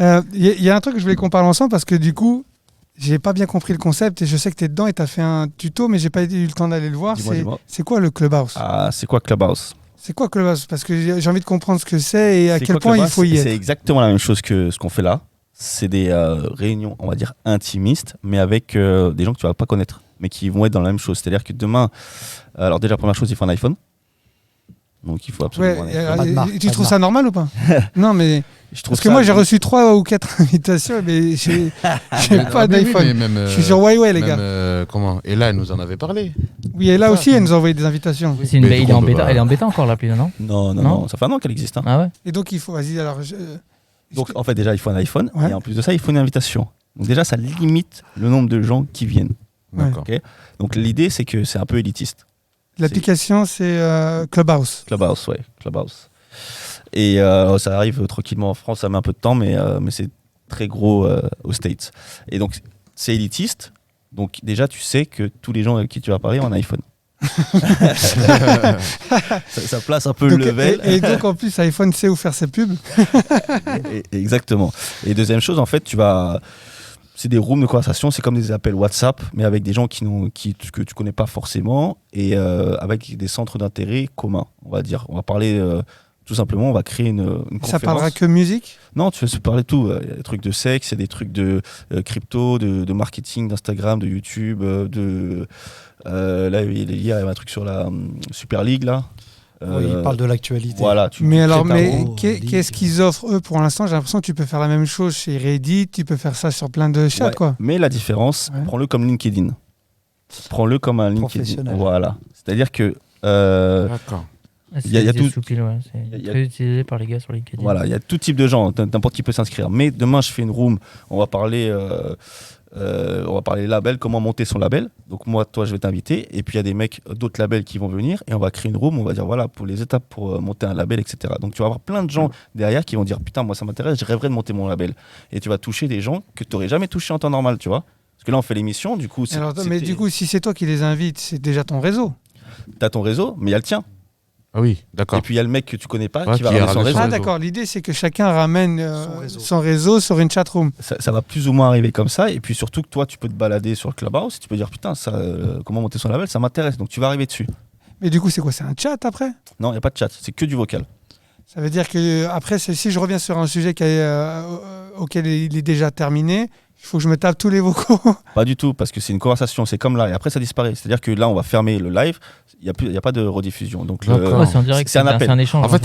Y a un truc que je voulais qu'on parle ensemble parce que du coup, j'ai pas bien compris le concept et je sais que tu es dedans et tu as fait un tuto, mais j'ai pas eu le temps d'aller le voir. Dis-moi. C'est quoi le Clubhouse? Ah, c'est quoi Clubhouse? C'est quoi Clubhouse? Parce que j'ai envie de comprendre ce que c'est et à quel point il faut y être. C'est exactement la même chose que ce qu'on fait là. C'est des réunions, on va dire, intimistes, mais avec des gens que tu vas pas connaître, mais qui vont être dans la même chose. C'est-à-dire que demain, alors déjà, première chose, il faut un iPhone. Donc il faut absolument un iPhone. Tu trouves ça normal ou pas? Non, mais... Parce que moi j'ai reçu 3 ou 4 invitations, mais j'ai pas d'iPhone. Je suis sur Huawei, les gars. Comment? Et là, elle nous en avait parlé. Oui, et là aussi, elle nous a envoyé des invitations. Oui, elle est en bêta. Elle est en bêta encore l'appli, non? Non. Ça fait un an qu'elle existe. Hein. Ah ouais. Et donc il faut. Vas-y, alors. Donc en fait, déjà, il faut un iPhone. Ouais. Et en plus de ça, il faut une invitation. Donc déjà, ça limite le nombre de gens qui viennent. D'accord. Okay. Donc l'idée, c'est que c'est un peu élitiste. L'application, c'est Clubhouse. Clubhouse. Et ça arrive tranquillement en France, ça met un peu de temps, mais c'est très gros aux States. Et donc, c'est élitiste. Donc, déjà, tu sais que tous les gens avec qui tu vas parler ont un iPhone. ça place un peu le level. Et donc, en plus, iPhone sait où faire ses pubs. Exactement. Et deuxième chose, en fait, c'est des rooms de conversation, c'est comme des appels WhatsApp, mais avec des gens que tu connais pas forcément et avec des centres d'intérêt communs, on va dire. On va parler... tout simplement, on va créer une conférence. Ça parlera que musique? Non, tu vas parler de tout. Il y a des trucs de sexe, il y a des trucs de crypto, de marketing, d'Instagram, de YouTube, là, il y a un truc sur la Super League, là. Oui, il parle de l'actualité. Voilà. Qu'est-ce qu'ils offrent, eux, pour l'instant? J'ai l'impression que tu peux faire la même chose chez Reddit, tu peux faire ça sur plein de chats, quoi. Mais la différence, prends-le comme LinkedIn. Prends-le comme un LinkedIn. Voilà. C'est-à-dire que... D'accord. Il y a tout. C'est très utilisé par les gars sur LinkedIn. Voilà, il y a tout type de gens, n'importe qui peut s'inscrire. Mais demain, je fais une room, on va parler label, comment monter son label. Donc moi, toi, je vais t'inviter. Et puis il y a des mecs d'autres labels qui vont venir et on va créer une room. On va dire voilà pour les étapes pour monter un label, etc. Donc tu vas avoir plein de gens derrière qui vont dire putain, moi ça m'intéresse, je rêverais de monter mon label. Et tu vas toucher des gens que tu n'aurais jamais touché en temps normal, tu vois. Parce que là, on fait l'émission, du coup. Mais du coup, si c'est toi qui les invites, c'est déjà ton réseau. T'as ton réseau, mais il y a le tien. Ah oui, d'accord. Et puis il y a le mec que tu connais pas qui va ramener son réseau. Ah d'accord, l'idée c'est que chacun ramène son réseau sur une chatroom. Ça va plus ou moins arriver comme ça. Et puis surtout que toi, tu peux te balader sur le Clubhouse. Tu peux dire putain, comment monter son label, ça m'intéresse. Donc tu vas arriver dessus. Mais du coup, c'est quoi? C'est un chat après? Non, il n'y a pas de chat, c'est que du vocal. Ça veut dire que après, si je reviens sur un sujet auquel il est déjà terminé, il faut que je me tape tous les vocaux. Pas du tout, parce que c'est une conversation, c'est comme là, et après ça disparaît. C'est-à-dire que là, on va fermer le live, il n'y a pas de rediffusion. Donc c'est en direct, c'est un appel. C'est un échange. En fait,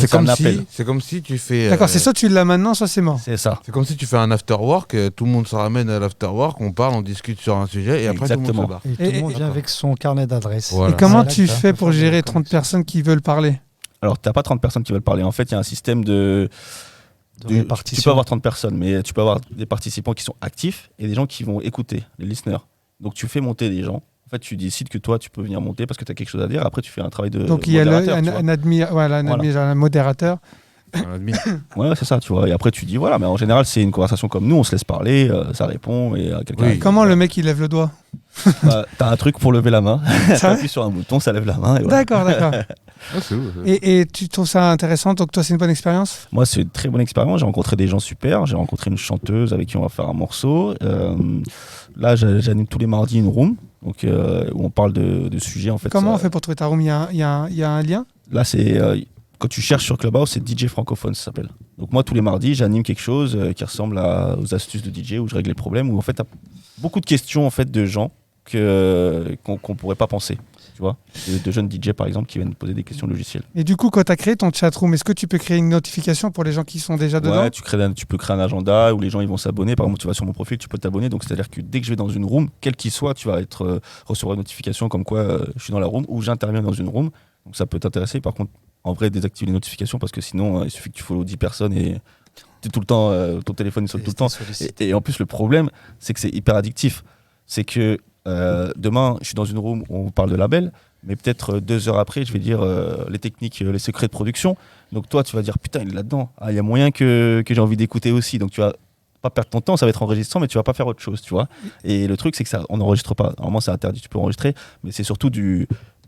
c'est comme si tu fais... D'accord, c'est soit tu l'as maintenant, soit c'est mort. C'est ça. C'est comme si tu fais un after work, tout le monde se ramène à l'after work, on parle, on discute sur un sujet, et après exactement. Tout le monde se barre. Et tout le monde vient avec son carnet d'adresses. Voilà. Et comment tu fais pour gérer 30 personnes qui veulent parler? Alors, tu n'as pas 30 personnes qui veulent parler. En fait, il y a un système tu peux avoir 30 personnes, mais tu peux avoir des participants qui sont actifs et des gens qui vont écouter, les listeners. Donc tu fais monter des gens. En fait, tu décides que toi, tu peux venir monter parce que tu as quelque chose à dire. Après, tu fais un travail de donc il y a un modérateur. Ouais, c'est ça, tu vois. Et après, tu dis voilà, mais en général, c'est une conversation comme nous, on se laisse parler, ça répond et quelqu'un. Oui. Comment le mec il lève le doigt? T'as un truc pour lever la main. Tu appuies sur un bouton, ça lève la main. Et voilà. D'accord. Et tu trouves ça intéressant? Donc toi, c'est une bonne expérience? Moi, c'est une très bonne expérience. J'ai rencontré des gens super. J'ai rencontré une chanteuse avec qui on va faire un morceau. Là, j'anime tous les mardis une room, donc où on parle de sujets en fait. Comment on fait pour trouver ta room? Il y a un lien? Là, c'est quand tu cherches sur Clubhouse, c'est DJ francophone, ça s'appelle. Donc moi, tous les mardis, j'anime quelque chose qui ressemble aux astuces de DJ, où je règle les problèmes, où en fait, t'as beaucoup de questions en fait de gens qu'on pourrait pas penser. Tu vois, de jeunes DJ par exemple qui viennent poser des questions logicielles. Et du coup, quand tu as créé ton chatroom, est-ce que tu peux créer une notification pour les gens qui sont déjà dedans? Ouais, tu peux créer un agenda où les gens ils vont s'abonner. Par exemple, tu vas sur mon profil, tu peux t'abonner. Donc c'est-à-dire que dès que je vais dans une room, quel qu'il soit, tu vas recevoir une notification comme quoi je suis dans la room ou j'interviens dans une room. Donc ça peut t'intéresser. Par contre, en vrai, désactive les notifications parce que sinon, il suffit que tu follow 10 personnes et t'es tout le temps, ton téléphone il saute tout le temps. Et en plus, le problème, c'est que c'est hyper addictif. C'est que demain, je suis dans une room où on parle de label, mais peut-être 2 heures après, je vais dire les techniques, les secrets de production. Donc toi, tu vas dire putain, il est là-dedans. Ah, il y a moyen que j'ai envie d'écouter aussi. Donc tu vas pas perdre ton temps, ça va être enregistrant, mais tu vas pas faire autre chose, tu vois. Et le truc, c'est que ça, on n'enregistre pas. Normalement, c'est interdit, tu peux enregistrer, mais c'est surtout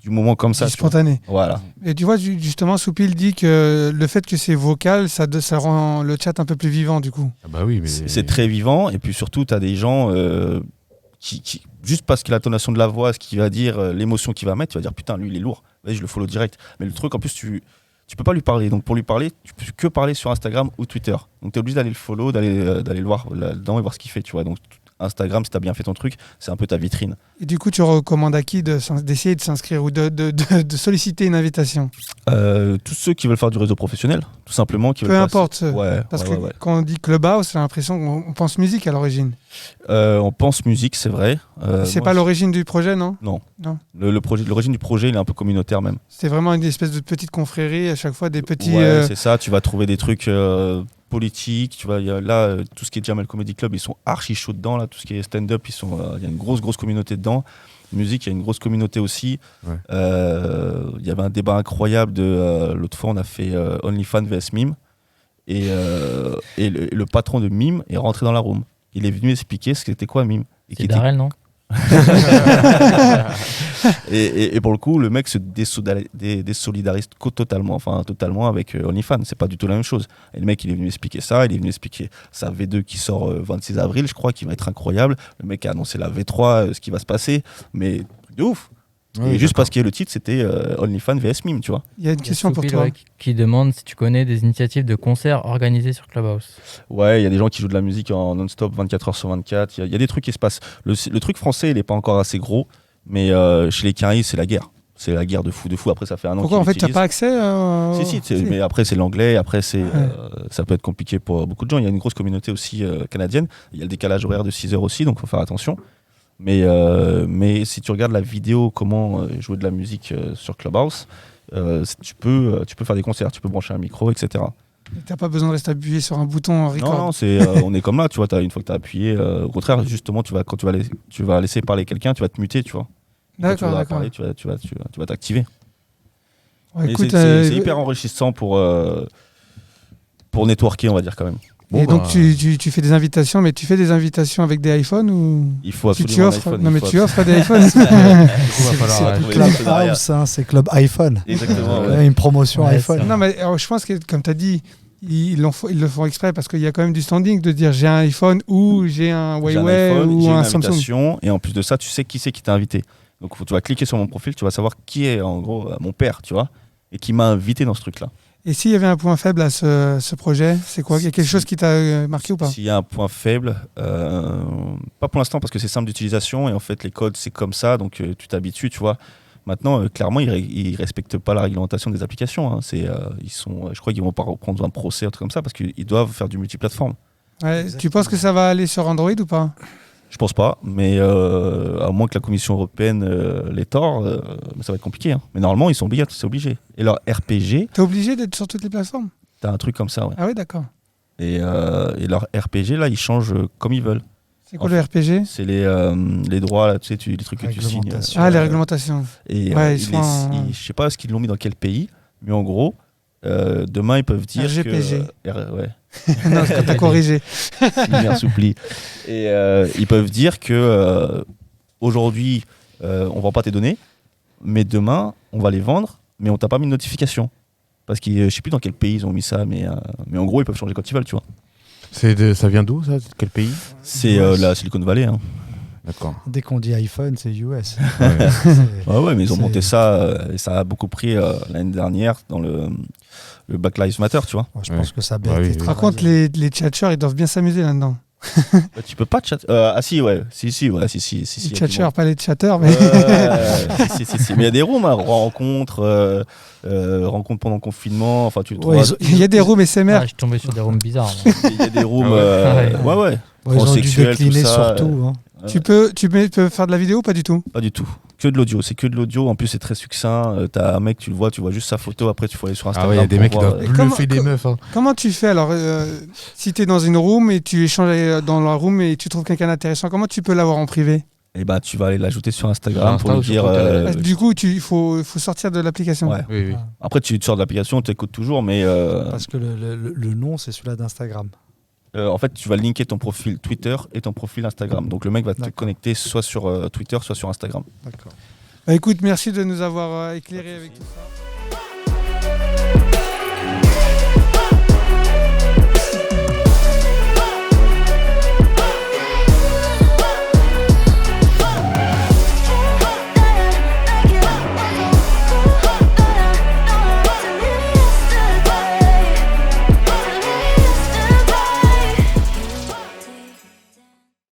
du moment comme ça. C'est spontané. Voilà. Et tu vois, justement, Soupil dit que le fait que c'est vocal, ça rend le chat un peu plus vivant, du coup. Ah bah oui, mais c'est très vivant. Et puis surtout, tu as des gens qui, juste parce qu'il a l'intonation de la voix, ce qu'il va dire, l'émotion qu'il va mettre, tu vas dire putain, lui, il est lourd. Vas-y, je le follow direct. Mais le truc, en plus, tu peux pas lui parler. Donc pour lui parler, tu peux que parler sur Instagram ou Twitter. Donc tu es obligé d'aller le follow, d'aller le voir là-dedans et voir ce qu'il fait, tu vois. Donc Instagram, si tu as bien fait ton truc, c'est un peu ta vitrine. Et du coup, tu recommandes à qui d'essayer de s'inscrire ou de solliciter une invitation? Tous ceux qui veulent faire du réseau professionnel, tout simplement. Peu importe. Ouais, parce que quand on dit Clubhouse, j'ai l'impression qu'on pense musique à l'origine. On pense musique, c'est vrai. C'est pas l'origine du projet, non? Non. L'origine du projet, il est un peu communautaire même. C'est vraiment une espèce de petite confrérie, à chaque fois des petits... Ouais, c'est ça. Tu vas trouver des trucs... politique, tu vois, là tout ce qui est Jamel Comedy Club, ils sont archi chauds dedans, là tout ce qui est stand-up, il y a une grosse communauté dedans. Musique, il y a une grosse communauté aussi. Il y avait un débat incroyable l'autre fois on a fait OnlyFans vs Mime et le patron de Mime est rentré dans la room. Il est venu expliquer ce qu'était quoi Mime. C'est Darrell, non? et pour le coup, le mec se désolidarise totalement avec OnlyFans. C'est pas du tout la même chose. Et le mec, il est venu expliquer ça. Il est venu expliquer sa V2 qui sort 26 avril, je crois, qui va être incroyable. Le mec a annoncé la V3, ce qui va se passer. Mais de ouf. Oui, et juste parce que le titre, c'était OnlyFans vs Mime, tu vois. Il y a une question pour toi. Qui demande si tu connais des initiatives de concerts organisées sur Clubhouse. Ouais, il y a des gens qui jouent de la musique en non-stop 24h sur 24. Il y a des trucs qui se passent. Le truc français, il n'est pas encore assez gros. Mais chez les Caraïbes, c'est la guerre. C'est la guerre de fou. Après, ça fait un an. Pourquoi en fait, tu n'as pas accès Si. Mais après, c'est l'anglais. Après, ça peut être compliqué pour beaucoup de gens. Il y a une grosse communauté aussi canadienne. Il y a le décalage horaire de 6 heures aussi, donc il faut faire attention. Mais si tu regardes la vidéo, comment jouer de la musique sur Clubhouse, tu peux faire des concerts, tu peux brancher un micro, etc. T'as pas besoin de rester appuyé sur un bouton record. Non, on est comme là, tu vois. Une fois que tu as appuyé, au contraire, justement, quand tu vas laisser parler quelqu'un, tu vas te muter, tu vois. D'accord. Parler, tu vas t'activer. Ouais, écoute, c'est hyper enrichissant pour networker, on va dire quand même. Et donc tu fais des invitations, mais tu fais des invitations avec des iPhones ou il faut absolument un iPhone. Non mais tu offres des iPhones. C'est Clubhouse, c'est Club iPhone. Exactement. Une promotion iPhone. Non mais je pense que comme tu as dit, ils le font exprêt parce qu'il y a quand même du standing de dire j'ai un iPhone ou j'ai un Huawei ou un Samsung. Et en plus de ça, tu sais qui c'est qui t'a invité. Donc tu vas cliquer sur mon profil, tu vas savoir qui est en gros mon père, tu vois, et qui m'a invité dans ce truc-là. Et s'il y avait un point faible à ce projet, c'est quoi? Il y a quelque chose qui t'a marqué ou pas? S'il y a un point faible, pas pour l'instant parce que c'est simple d'utilisation et en fait les codes c'est comme ça, donc tu t'habitues, tu vois. Maintenant, clairement, ils respectent pas la réglementation des applications. Hein. Je crois qu'ils vont pas reprendre un procès, un truc comme ça, parce qu'ils doivent faire du multiplateforme. Ouais, tu penses que ça va aller sur Android ou pas? Je pense pas, mais à moins que la Commission européenne les tord, ça va être compliqué. Hein. Mais normalement, ils sont obligés, c'est obligé. Et leur RPG... T'es obligé d'être sur toutes les plateformes? T'as un truc comme ça, ouais. Ah oui, d'accord. Et leur RPG, là, ils changent comme ils veulent. C'est quoi le RPG? C'est les droits, là, tu sais, les trucs que tu signes. Les réglementations. Et je sais pas ce qu'ils l'ont mis dans quel pays, mais en gros, demain, ils peuvent dire RGPG. ouais. Non, c'est quand t'as corrigé. Bien soupli. Et ils peuvent dire que aujourd'hui, on vend pas tes données, mais demain, on va les vendre, mais on t'a pas mis de notification. Parce que je sais plus dans quel pays ils ont mis ça, mais en gros, ils peuvent changer quand ils veulent, tu vois. Ça vient d'où, ça? Quel pays? C'est la Silicon Valley. Hein. D'accord. Dès qu'on dit iPhone, c'est US. Ouais, mais ils ont monté ça, et ça a beaucoup pris l'année dernière dans le Black Lives Matter, tu vois. Je pense que ça a bien été travaillé. Par contre, les tchatcheurs, ils doivent bien s'amuser là-dedans. Tu peux pas chatter. Si, ouais. Si. Les tchatcheurs, pas les chatteurs, mais. si. Mais il y a des rooms, hein, rencontres pendant le confinement. Enfin, il y a des rooms SMR. Je suis tombé sur des rooms bizarres. Il y a des rooms. Ouais. Ils ont dû décliner surtout. Hein. Tu peux faire de la vidéo ou pas du tout? Pas du tout. Que de l'audio. C'est que de l'audio. En plus, c'est très succinct. T'as un mec, tu le vois juste sa photo. Après, tu faut aller sur Instagram. Ah ouais, il y a des mecs qui doivent bluffer des meufs. Hein. Comment tu fais alors si tu es dans une room et tu échanges dans la room et tu trouves quelqu'un d'intéressant, comment tu peux l'avoir en privé? Et bah, tu vas aller l'ajouter sur Instagram pour lui dire. Du coup, il faut sortir de l'application. Ouais. Oui. Après, tu sors de l'application, tu écoutes toujours, mais. Parce que le nom, c'est celui-là d'Instagram. En fait, tu vas linker ton profil Twitter et ton profil Instagram. Donc le mec va te connecter soit sur Twitter, soit sur Instagram. D'accord. Écoute, merci de nous avoir éclairé avec tout ça.